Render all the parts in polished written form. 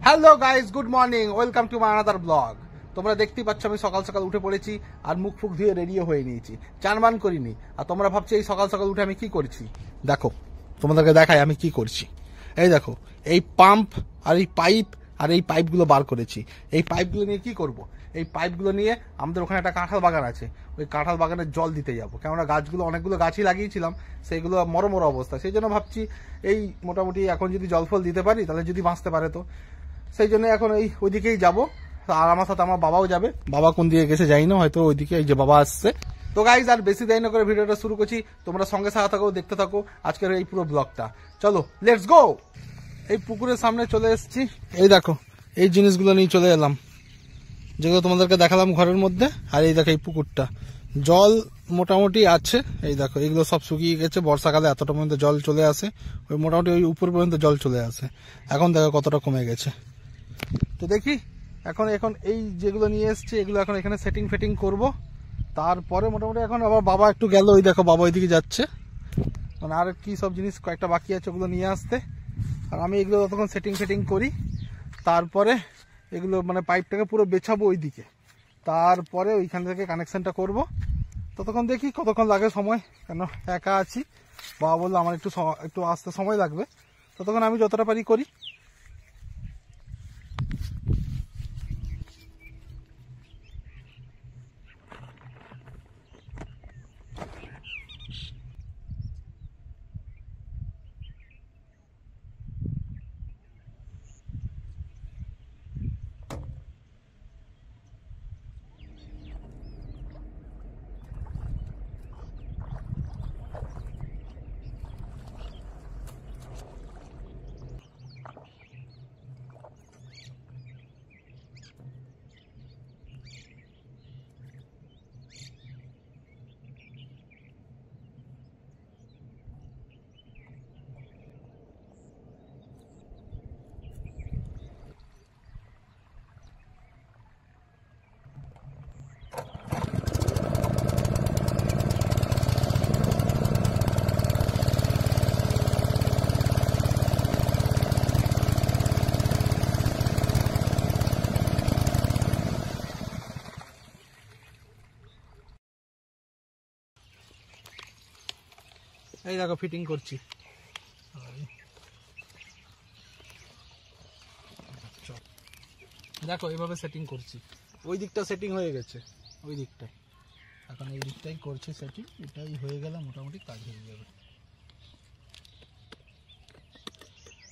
Hello guys, good morning, welcome to my another blog. তোমরা দেখতেই পাচ্ছ আমি সকাল সকাল উঠে পড়েছি আর মুখ ফুক ধুয়ে রেডিও হয়ে নিয়েছি, চান করিনি। আর তোমরা ভাবছো এই সকাল সকাল উঠে আমি কি করছি। দেখো তোমাদেরকে দেখাই আমি কি করছি। এই দেখো, এই পাম্প আর এই পাইপ আর এই পাইপগুলো বার করেছি। এই পাইপগুলো নিয়ে কি করব? এই পাইপগুলো নিয়ে আমাদের ওখানে একটা কাঁঠাল বাগান আছে, ওই কাঁঠাল বাগানে জল দিতে যাবো। কেননা গাছগুলো অনেকগুলো গাছই লাগিয়েছিলাম, সেইগুলো মরো মরো অবস্থা। সেই জন্য ভাবছি এই মোটামুটি এখন যদি জল ফল দিতে পারি তাহলে যদি বাঁচতে পারে, তো সেই জন্য এখন ওইদিকেই যাবো। আর আমার সাথে আমার বাবাও যাবে। বাবা কোন দিকে গেছে যাই না, হয়তো ওইদিকে এই যে বাবা আসছে। তো গাইজ আর বেশি দেরি না করে ভিডিওটা শুরু করছি। তোমরা সঙ্গে সাথে থাকো, দেখতে থাকো আজকের এই পুরো ব্লগটা। চলো লেটস গো। এই পুকুরের সামনে চলে এসেছি। এই দেখো এই জিনিসগুলো নিয়ে চলে এলাম, যেগুলো তোমাদেরকে দেখালাম ঘরের মধ্যে। আর এই দেখো এই পুকুরটা জল মোটামুটি আছে। এই দেখো এগুলো সব শুকিয়ে গেছে, বর্ষাকালে এতটা পর্যন্ত জল চলে আসে, ওই মোটামুটি ওই উপর পর্যন্ত জল চলে আসে। এখন দেখো কতটা কমে গেছে। তো দেখি এখন এখন এই যেগুলো নিয়ে এসছি এগুলো এখন এখানে সেটিং ফেটিং করব। তারপরে মোটামুটি এখন আবার বাবা একটু গেল, ওই দেখো বাবা ওইদিকে যাচ্ছে। মানে আর কি সব জিনিস কয়েকটা বাকি আছে ওগুলো নিয়ে আসতে। আর আমি এগুলো ততক্ষণ সেটিং ফেটিং করি। তারপরে এগুলো মানে পাইপটাকে পুরো বেছাবো ওইদিকে, তারপরে ওইখান থেকে কানেকশনটা করব। ততক্ষণ দেখি কতক্ষণ লাগে সময়, কেন একা আছি। বাবা বললো আমার একটু আসতে সময় লাগবে, ততক্ষণ আমি যতটা পারি করি। এই দেখো ফিটিং করছি। দেখো এইভাবে সেটিং করছি। ওই দিকটা সেটিং হয়ে গেছে, ওই দিকটায়। এখন এই দিকটাই করছি সেটিং। এটাই হয়ে গেলে মোটামুটি কাজ হয়ে যাবে।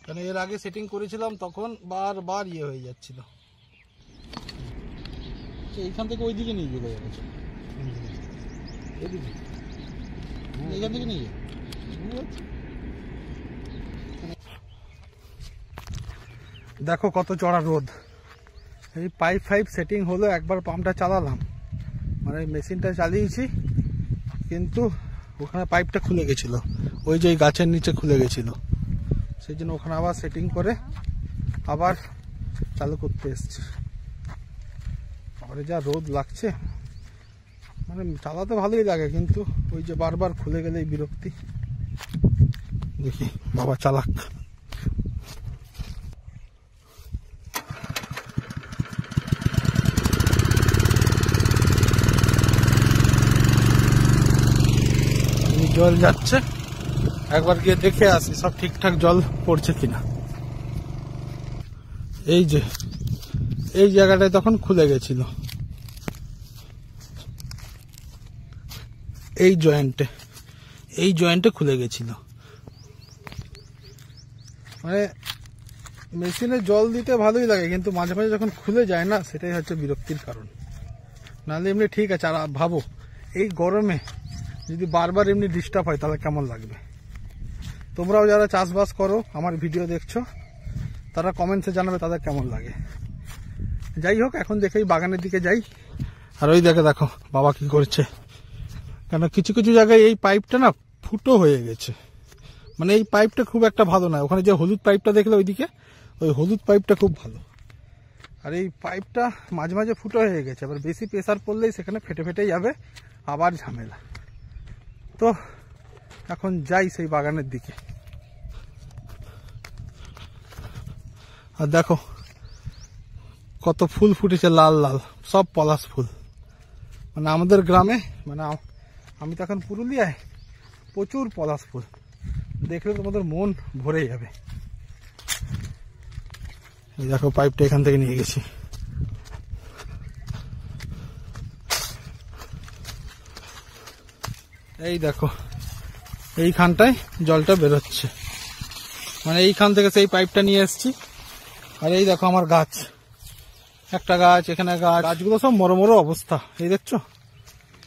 কারণ এর আগে সেটিং করেছিলাম তখন বারবার হয়ে যাচ্ছিল। এইখান থেকে ওই দিকে নিয়ে চলে যাবে, এদিকে এইখান থেকে নিয়ে দেখো কত চড়া রোদ। এই পাইপ সেটিং হলো, একবার পাম্পটা চালালাম, মানে মেশিনটা চালিয়েছি, কিন্তু ওখানে পাইপটা খুলে গেছিল, ওই যে গাছের নিচে খুলে গেছিল। সেই জন্য ওখানে আবার সেটিং করে আবার চালু করতে এসছি। আবার যা রোদ লাগছে, মানে চালাতে ভালোই লাগে, কিন্তু ওই যে বারবার খুলে গেলেই বিরক্তি। দেখি বাবা চালাক। জল যাচ্ছে, একবার গিয়ে দেখে আসি সব ঠিকঠাক জল পড়ছে কিনা। এই যে এই জায়গাটায় তখন খুলে গেছিল, এই জয়েন্টে খুলে গেছিল। মানে মেশিনে জল দিতে ভালোই লাগে, কিন্তু মাঝে মাঝে যখন খুলে যায় না, সেটাই হচ্ছে বিরক্তির কারণ। নাহলে এমনি ঠিক আছে। আর ভাবো এই গরমে যদি বারবার এমনি ডিস্টার্ব হয় তাহলে কেমন লাগবে। তোমরাও যারা চাষবাস করো আমার ভিডিও দেখছো, তারা কমেন্টসে জানাবে তাদের কেমন লাগে। যাই হোক, এখন দেখে বাগানের দিকে যাই। আর ওই দেখো বাবা কি করছে। কেন কিছু কিছু জায়গায় এই পাইপটা না ফুটো হয়ে গেছে, মানে এই পাইপটা খুব একটা ভালো না। ওখানে যে হলুদ পাইপটা দেখলে ওইদিকে, ওই হলুদ পাইপটা খুব ভালো। আর এই পাইপটা মাঝে মাঝে ফুটো হয়ে গেছে, আবার বেশি প্রেসার পড়লেই সেখানে ফেটে ফেটে যাবে, আবার ঝামেলা। তো এখন যাই সেই বাগানের দিকে। আর দেখো কত ফুল ফুটেছে লাল লাল, সব পলাশ ফুল। মানে আমাদের গ্রামে, মানে আমি তো এখন পুরুলিয়ায়, প্রচুর পলাশ ফুল, দেখলে তোমাদের মন ভরে যাবে। এই দেখো পাইপটা এখান থেকে নিয়ে গেছি। এই দেখো এইখানটায় জলটা বেরোচ্ছে, মানে এইখান থেকে সেই পাইপটা নিয়ে এসছি। আর এই দেখো আমার গাছ, একটা গাছ, এখানে গাছ, গাছগুলো সব মরো মরো অবস্থা। এই দেখছো,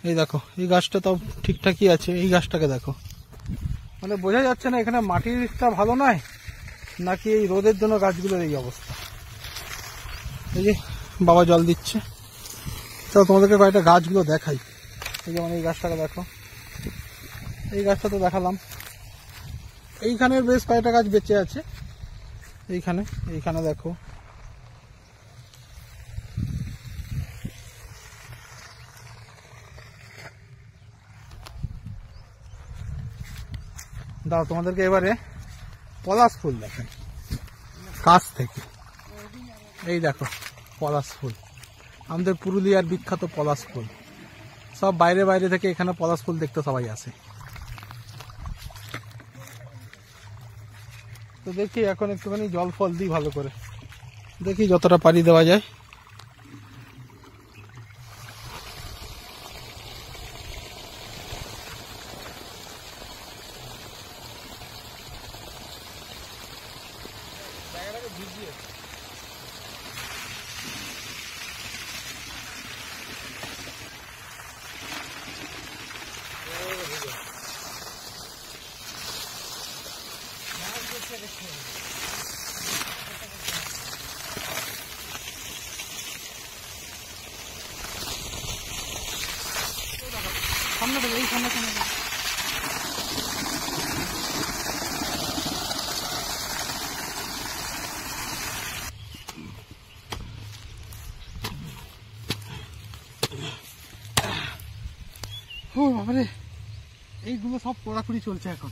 এই দেখো এই গাছটা তো ঠিকঠাকই আছে, এই গাছটাকে দেখো। মানে বোঝা যাচ্ছে না এখানে মাটিটা ভালো নয় নাকি এই রোদের জন্য গাছগুলোর এই অবস্থা। এই যে বাবা জল দিচ্ছে। চলো তোমাদেরকে কয়েকটা গাছগুলো দেখাই। এই যেমন এই গাছটাকে দেখো, এই গাছটা তো দেখালাম। এইখানে বেশ কয়েকটা গাছ বেঁচে আছে, এইখানে দেখো। দাও তোমাদেরকে এবারে পলাশ ফুল দেখেন কাছ থেকে। এই দেখো পলাশ ফুল, আমাদের পুরুলিয়ার বিখ্যাত পলাশ ফুল। সব বাইরে বাইরে থেকে এখানে পলাশ ফুল দেখতে সবাই আসে। তো দেখি এখন একটুখানি জল ফল দিই ভালো করে, দেখি যতটা পারি দেওয়া যায়। সামনে থেকে এই সামনে সামনে ও বাবারে, এইগুলো সব পোড়াকুড়ি চলছে এখন।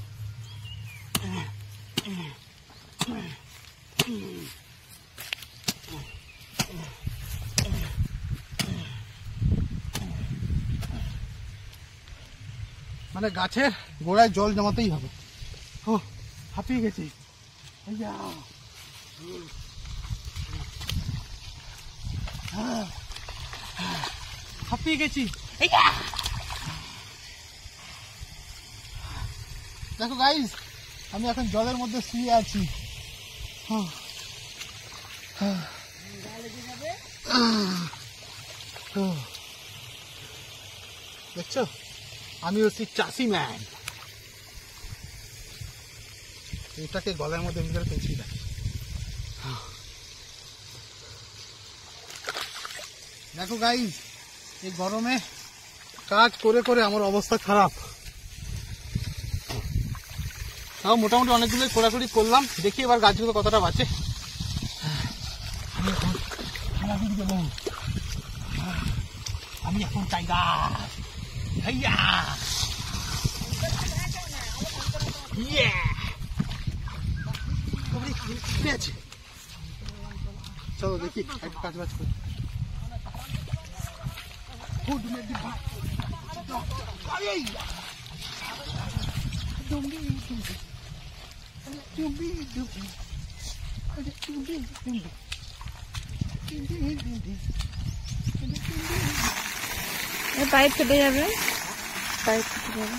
মানে গাছের গোড়ায় জল জমাতেই হবে। ও হাঁপিয়ে গেছি, হাঁপিয়ে গেছি। দেখো গাইস, আমি এখন জলের মধ্যে শুয়ে আছি। দেখছো, আমি হচ্ছি চাষি ম্যান। এটাকে গলার মধ্যে ভিতরে পেঁচিয়ে দেয়। দেখো গাইস, এই গরমে কাজ করে করে আমার অবস্থা খারাপ। তাও মোটামুটি অনেকগুলোই খোঁড়াখুড়ি করলাম, দেখি এবার গাছগুলো কতটা বাঁচে। আমি এখন টাইগার। চলো দেখি একটা কাজ বাজ করি। পাইপ ফেটে যাবে, পাইপ ফেটে যাবে।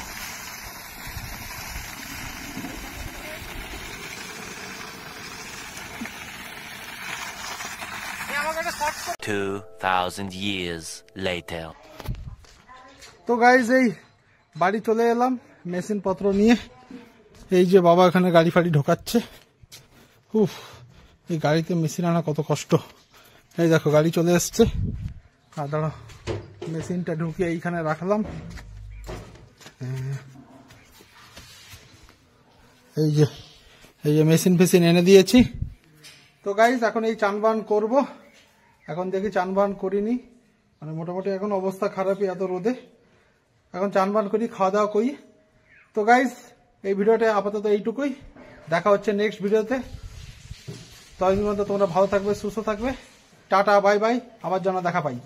2000 years later. তো গাইজ এই বাড়ি চলে এলাম মেশিন পত্র নিয়ে। এই যে বাবা এখানে গাড়ি ফাড়ি ঢোকাচ্ছে। উফ, এই গাড়িতে মেশিন আনা কত কষ্ট। এই দেখো গাড়ি চলে এসছে। আর দাঁড়া, মেশিনটা ঢুকিয়ে এইখানে রাখলাম। এই যে মেশিন ফেশিন এনে দিয়েছি। তো গাইজ এখন এই চানবান করব। এখন দেখি চানবান করিনি, মানে মোটামুটি এখন অবস্থা খারাপই এত রোদে। এখন চানবান করি, খাওয়া দাওয়া করি। তো গাইজ এই ভিডিওটা আপাতত এইটুকুই, দেখা হচ্ছে নেক্সট ভিডিওতে। ততদিন পর্যন্ত তোমরা ভালো থাকবে, সুস্থ থাকবে। টাটা বাই বাই, আবার যেন দেখা পাই।